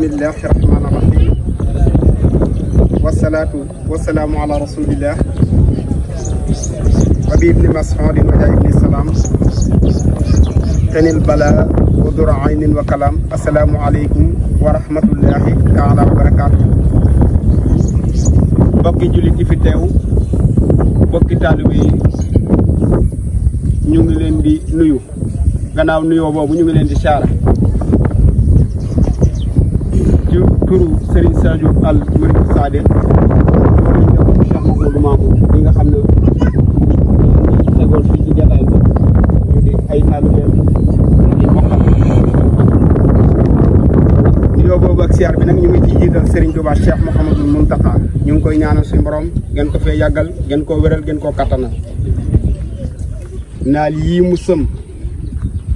bismillahi rahmaani rahim wasalaatu wasalaamu ala rasulillah abi ibni mas'udin wa ibni salaam tenil bala wa dura aynin wa kalaam asalaamu aleykum wa rahmatullahi taala wa barakaatu. bokki jullit yi fi teew bokki taalibe yi ñu ngi leen di nuyu gannaaw nuyoo boobu ñu ngi leen di saara ci turu Serigne Sadio Al Mourid Sadikh Cheikh Mouhamadou Mamoun ñi nga xam ne tegoon fii ci jataay bi ñu di ay taalibe di bokkal nuyoo boobu ak siyaar bi nag ñu ngi ciy jiital Serigne Touba Cheikh Mouhamadou Mountakha ñu ngi koy ñaanal suñu borom gën ko fee yàggal gën koo wéral gën koo kattanal naal yii mu sëm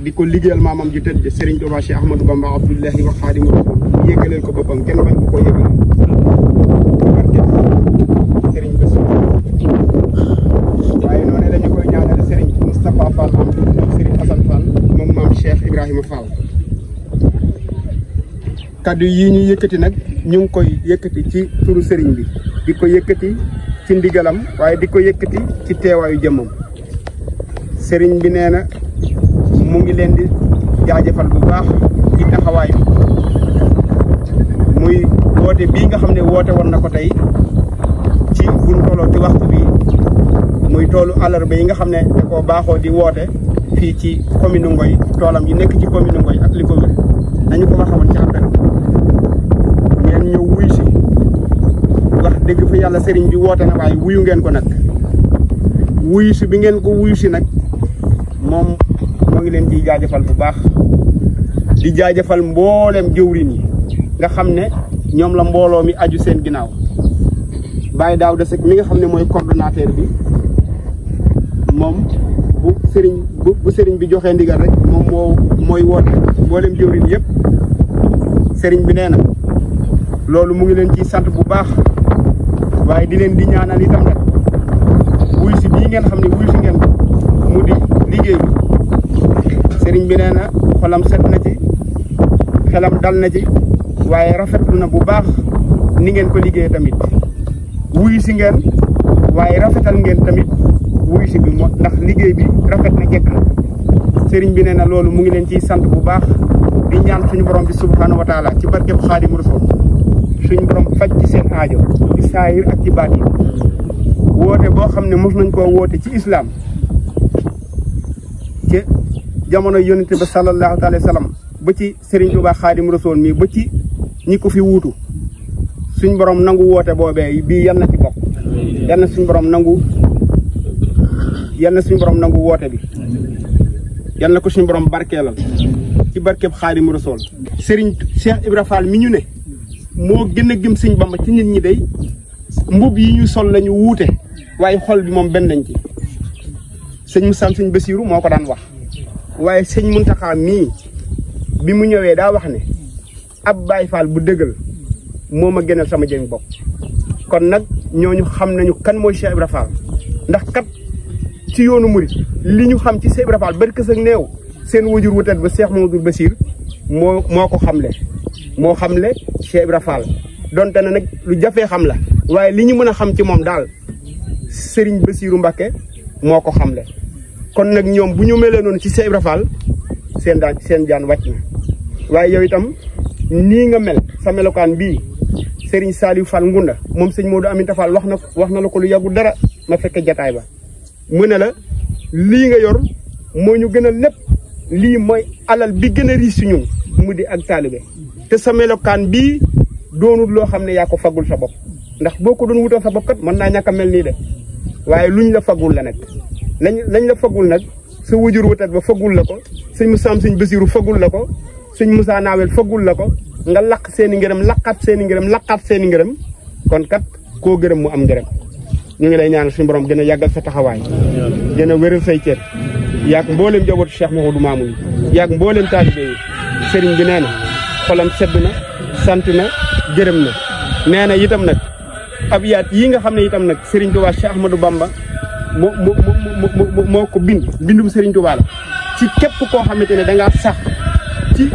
di ko liggéeyal maamam ji tëdd Serigne Touba Cheikh Ahmadou Bamba Abdullahi wa Xaadimu Rasuul yëgaleel ko boppam kenn bañ ko ko yëgal barke Serigne Bass waaye noonu la ñu koy ñaanal Serigne Moustapha Fall am ak Serigne Assane Fall moom maam Cheikh Ibrahima Fall. kaddu yii ñuy yëkkati nag ñu ngi koy yëkkati ci turu Serigne bi di ko yëkkati ci ndigalam waaye di ko yëkkati ci teewaayu jëmmam. Serigne bi nee na mu ngi leen di jaajëfal bu baax ci taxawaay bi muy woote bii nga xam ne woote woon na ko tey ci buñ tolloo ci waxtu bi muy toolu àllarba yi nga xam ne da koo baaxoo di woote fii ci commune Ngoy toolam yi nekk ci commune Ngoy ak li ko wër nañu ko waxawoon ci appel ngeen ñëw wuyu si wax dëgg fa yàlla Serigne bi woote na waaye wuyu ngeen ko nag wuyu si bi ngeen ko wuyu si nag moom moo ngi leen di jaajëfal bu baax di jaajëfal mboolem jëwriñ yi nga xam ne ñoom la mbooloo mi aju seen ginnaaw Baye Daouda Seck mi nga xam ne mooy coordonnateur bi moom bu sëriñ bi joxee ndigal rek moom mooy woote mboolem jëwriñ yëpp sëriñ bi nee na loolu mu ngi leen ciy sant bu baax waaye di leen di ñaanal itam nag wuy si bii ngeen xam ne wuy si ngeen ko mu di liggéey bi sëriñ bi nee na xolam set na ci xelam dal na ci waaye rafetlu na bu baax ni ngeen ko liggéey tamit wuyu si ngeen waaye rafetal ngeen tamit wuyu si bi moo ndax liggéey bi rafet na jekk na sëriñ bi nee na loolu mu ngi leen ciy sant bu baax di ñaan suñu borom bi subhanahu wa taala ci barkeb Xaadimu Rasuul suñu borom faj ci seen aajo ci saayir ak ci baat yi woote boo xam ne mos nañ koo woote ci islam ci jamono yonente ba sallallahu alayhi wa sallam ba ci Serigne Touba Xaadimu Rasuul mi ba ci ñi ko fi wuutu suñ borom nangu woote boobee bii yal na ci bokk yal na suñ borom nangu woote bi yal na ko suñ borom barkeelal ci barkeb Xaadimu Rasuul Serigne Cheikh Ibra Fall mi ñu ne moo gën a gëm Sëñ Bamba ci nit ñi day mbub yi ñu sol lañu wuute waaye xol bi moom benn nañ ci sëñ Moussa sëñ Bassirou moo ko daan wax waaye sëñ Mountakha mii bi mu ñëwee daa wax ne ab Baay Faal bu dëggal moo ma gënal sama jëmi bopp kon nag ñooñu xam nañu kan mooy Cheikh Ibra Fall ndax kat ci yoonu murit li ñu xam ci Cheikh Ibra Fall bari kës ak néew seen wajur wu tedd ba Cheikh Mamadou Bassir moo ko xamle moo xamle Cheikh Ibra Fall donte na nag lu jafee xam la waaye li ñu mën a xam ci moom daal Serigne Bassirou Mbacké moo ko xamle kon nag ñoom bu ñu melee noonu ci Cheikh Ibra Fall seen jaan wàcc na waaye yow itam nii nga mel sa melokaan bii Serigne Saliou Fall Ngunda moom sëñ Modou Aminta Fall wax na la ko lu yàggu dara ma fekke jataay ba mu ne la lii nga yor moo ñu gën a lépp lii mooy alal bi gën a riis si ñun mu di ak taalibe te sa melokaan bii doonul loo xam ne yaa ko faggul sa bopp ndax boo ko doon wutal sa bopp kat mën naa ñàkk a mel nii de waaye luñ la faggul la nag lañ la faggul nag sa wujur wutat ba faggul la ko sëñ Moussa sëñ Bassirou faggul la ko sëñ Moussa Nawel faggul la ko nga laq seen i ngërëm laqaat seen i ngërëm laqaat seen i ngërëm kon kat koo gërëm mu am ngërëm ñu ngi lay ñaanal suñu borom gën a yàggal sa taxawaay gën a wéral say cër yaag mbooleem jabootu Cheikh Mouhamadou Mamoun yaag mbooleem taalibe yi sëriñ bi nee na xolam sedd na sant na gërëm na nee na itam nag abiyaat yi nga xam ne itam nag Serigne Touba Cheikh Ahmadou Bamba moo ko bindum Serigne Touba la ci képp koo xamante ne dangaa sax ci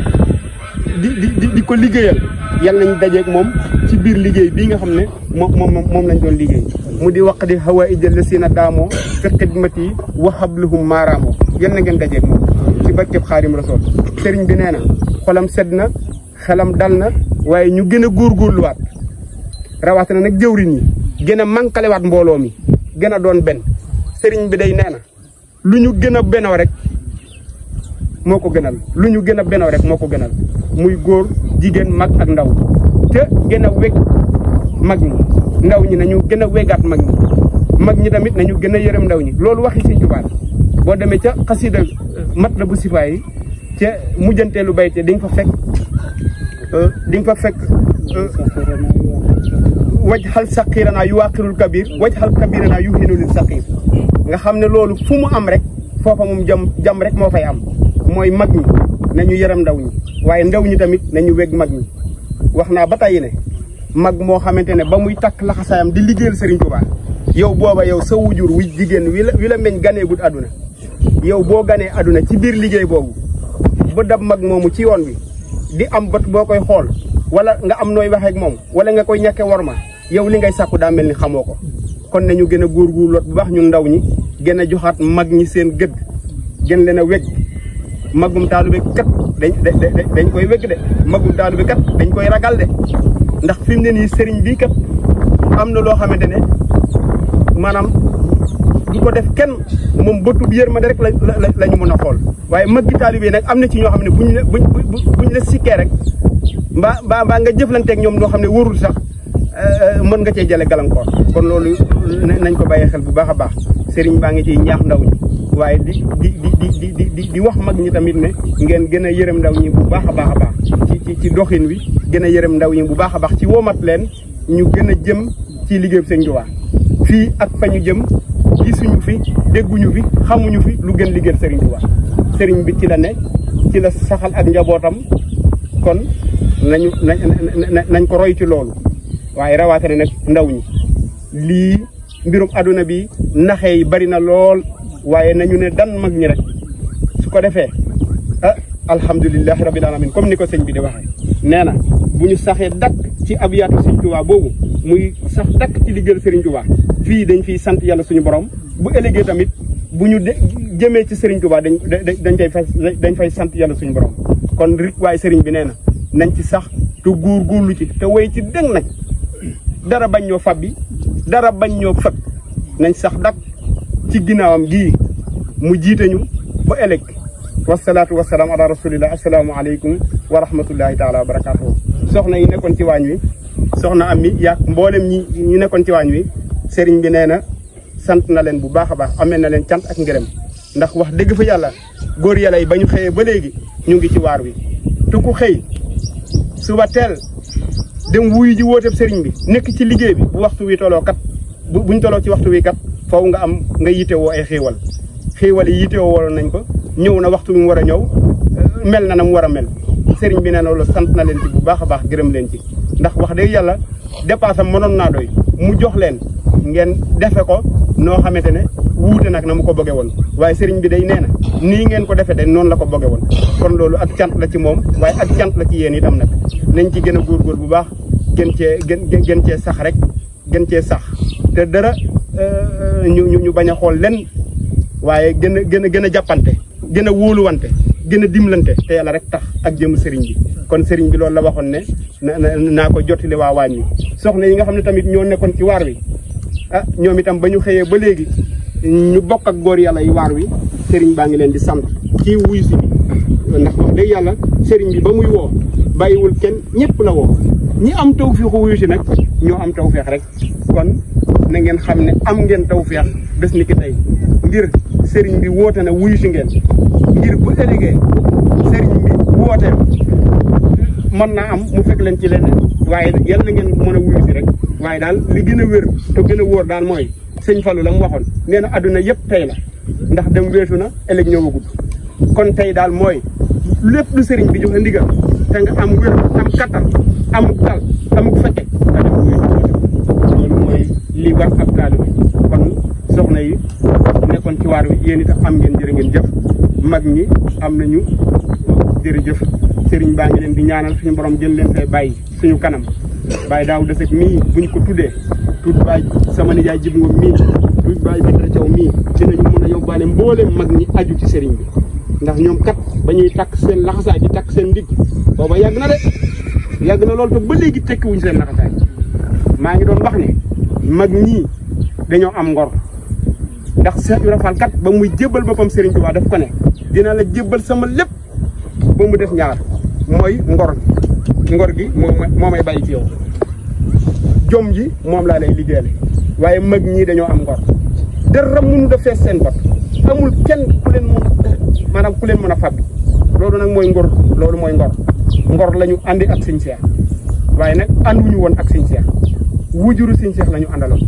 di ko liggéeyal yal nañ dajeeg moom ci biir liggéey bii nga xam ne moom lañ doon liggéey mu di waq di hawaïja la sina daamoo fi xidmati wa hablahum maaraamoo yal na ngeen dajeeg moom ci barkeb Xaadim Rasul sëriñ bi nee na xolam sedd na xelam dal na waaye ñu gën a góorgóorluwaat rawatina nag jëwriñ ñi gën a mankalewaat mbooloo mi gën a doon benn sëriñ bi day nee na lu ñu gën a benoo rek moo ko gënal lu ñu gën a benoo rek moo ko gënal muy góor jigéen mag ak ndaw te gën a weg mag ñi ndaw ñi nañu gën a wegaat mag ñi tamit nañu gën a yërëm ndaw ñi loolu waxi Sëriñ Tuubaa boo demee ca xasida Matlabu Sifaa yi ca mujjanteelu bayte di nga fa fekk waj xal saqiranaa yu waaqirul kabir waj xal kabiranaa yu hinulil saqir nga xam ne loolu fu mu am rek foofa moom jam rek moo fay am mooy mag ñi nañu yërëm ndaw ñi waaye ndaw ñi tamit nañu weg mag ñi wax naa ba tey ne mag moo xamante ne ba muy takk laxasaayam di liggéeyal Serigne Touba yow booba yow sa wujur wi jigéen wi la meñ ganeegut àdduna yow boo ganee àdduna ci biir liggéey boobu ba dab mag moomu ci yoon bi di am bët boo koy xool wala nga am nooy waxeek moom wala nga koy ñàkke worma yow li ngay sàkku daa mel ni xamoo ko kon nañu gën a góorgóorlu bu baax ñun ndaw ñi gën a joxaat mag ñi seen gëdd gën leen a weg magum taalube kat dañ koy weg de magum taalube kat dañ koy ragal de ndax fi mu ne nii sëriñ bii kat am na loo xamante ne maanaam du ko def kenn moom bëtub yërmande rek la ñu mën a xool waaye mag gi taalube nag am na ci ñoo xam ne buñ la sikkee rek mbaa nga jëflanteeg ñoom loo xam ne wóorul sax mën nga cee jële gàllankoor kon loolu nañ ko bàyyi xel bu baax a baax sëriñ baa ngi ciy ñaax ndaw ñi waaye di wax mag ñi tamit ne ngeen gën a yërëm ndaw ñi bu baax a baax a baax ci doxin wi gën a yërëm ndaw ñi bu baax a baax ci womat leen ñu gën a jëm ci liggéeyu Sëriñ Tuubaa fii ak fa ñu jëm gisuñu fi dégguñu fi xamuñu fi lu gën liggéeyal Sëriñ Tuubaa sëriñ bi ci la ne ci la saxal ak njabootam kon nañ ko roy ci loolu waaye rawaatane nag ndaw ñi lii mbirum àdduna bi naxe yi bari na lool waaye nañu ne dan mag ñi rek su ko defee alhamdulilahi rabbil alamin comme ni ko sëñ bi di waxee nee na bu ñu saxee dakk ci abiyaatu Sëriñ Tuubaa boobu muy sax dakk ci liggéeyal Sëriñ Tuubaa fii dañ fiy sant yàlla suñu borom bu ëllëgee tamit bu ñu jëmee ci Sëriñ Tuubaa dañ fay sant yàlla suñu borom kon rik waaye sëriñ bi nee na nañ ci sax te góorgóorlu ci te way ci dëng nag dara bañ ñoo fabbi dara bañ ñoo fëkk nañ sax dak ci ginnaawam gii mu jiite ñu ba ëllëg wasalaatu wasalaam ala rasulillah asalaamu aleykum wa rahmatullahi taala wa barakatuhu soxna yi nekkoon ci waañ wi soxna am mi yaag mboolem ñi nekkoon ci waañ wi sëriñ bi nee na sant na leen bu baax a baax amee na leen cant ak ngërëm ndax wax dëgg fa yàlla góor yàlla yi ba ñu xëyee ba léegi ñu ngi ci waar wi te ku xëy suba teel dem wuyu ji wooteeb sëriñ bi nekk ci liggéey bi bu waxtu wi toloo kat buñ toloo ci waxtu wi kat faw nga yitewoo ay xéewal yi yitewoo waloon nañ ko ñëw na waxtu mu war a ñëw mel na mu war a mel sëriñ bi nee na loolu sant na leen ci bu baax a baax gërëm leen ci ndax wax dëgg yàlla dépassam mënoon naa doy mu jox leen ngeen defe ko noo xamante ne wuute nag na mu ko bëgge woon waaye sëriñ bi day nee na nii ngeen ko defe de noonu la ko bëgge woon kon loolu ak cant la ci moom waaye ak cant la ci yéen itam nag nañ ci gën a góorgóor bu baax gën cee sax rek gën cee sax te dara ñu bañ a xool len waaye gën a jàppante gën a wóoluwante gën a dimlante te yàlla rek tax ak jëm sëriñ bi kon sëriñ bi loolu la waxoon ne naa ko jottali waa waañ wi soxna yi nga xam ne tamit ñoo nekkoon ci waar wi ñoom itam ba ñu xëyee ba léegi ñu bokk ak góor yàlla yi waar wi sëriñ baa ngi leen di sant ci wuy si bi ndax wax dëgg yàlla sëriñ bi ba muy woo bàyyiwul kenn ñëpp la woo ñi am tawfeexu wuyu si nag ñoo am tawfeex rek kon na ngeen xam ne am ngeen tawfeex bés ni ki tey ngir sëriñ bi woote na wuyu si ngeen ngir bu ëllëgee sëriñ bi woote mën naa am mu fekk leen ci leneen waaye yal na ngeen mën a wuyu si rek waaye daal li gën a wér te gën a wóor daal mooy sëñ Fallou la mu waxoon nee na adduna yëpp tey la ndax dem weesu na ëllëg ñëwagul kon tey daal mooy lépp lu sëriñ bi joxe ndigal te nga am wér am kattan amuk dal amuk fekke nga dem wuyu loolu mooy li war ab taalibe kon soxna yi nekkoon ci waar wi yéen itam am ngeen jërë ngeen jëf mag ñi am nañu jërëjëf sëriñ baa ngi leen di ñaanal suñu borom jël leen fay bàyyi suñu kanam Baye daaw deseg mii buñ ko tuddee tudd Baye sama nijaay Jib Ngom mii tudd Baye Badara Thiaw mii dinañu mën a yóbbaale mboolem mag ñi aju ci sëriñ bi ndax ñoom kat ba ñuy takk seen laxasaay di takk seen ndigg booba yàgg na de yàgg na loolu te ba léegi tekki wuñ seen laxasaay maa ngi doon wax ne mag ñii dañoo am ngor ndax Cheikh Ibra Fall kat ba muy jébbal boppam Serigne Touba daf ko ne dina la jébbal sama lépp ba mu def ñaar mooy ngor gi moo may bàyyi ci yow jom ji moom laa lay liggéeyal waaye mag ñii dañoo am ngor dara mënu da fees seen bot amul kenn ku leen maanaam ku leen mën a fàbbi loolu nag mooy ngor loolu mooy ngor la ñu àndi ak sëñ Cheikh waaye nag ànduñu woon ak sëñ Cheikh wujuru sëñ Cheikh la ñu àndaloon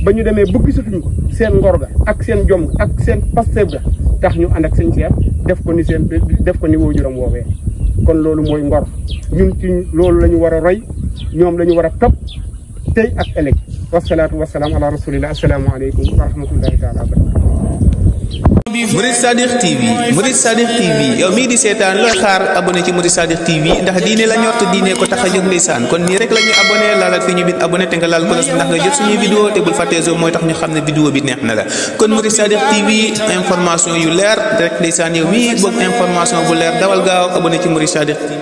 ba ñu demee ba gisatuñ ko seen ngor ga ak seen jom ak seen pasteef ga tax ñu ànd ak sëñ Cheikh def ko ni wujuram woowee kon loolu mooy ngor ñun ci loolu la ñu war a roy ñoom la ñu war a topp tey ak ëllëg wasalaatu wasalaam ala rasulillah asalaamaaleykum wa rahmatullahi taala wa barakatu Murid Sadiq TV yow mii di seetaan looy xaar abonné ci Murid Sadiq TV ndax diine la ñor te diine ko tax a jóg ndeysaan kon nii rek la ñuy abonné laalal fi ñu bit abonné te nga laal ko ndax nga jot suñuy vidéo te bul fàttee mooy tax ñu xam ne vidéo bi neex na la kon Murid Sadiq TV information yu leer rek ndeysaan yow mii bëgg information bu leer dawal gaaw abonné ci Murid Sadiq TV.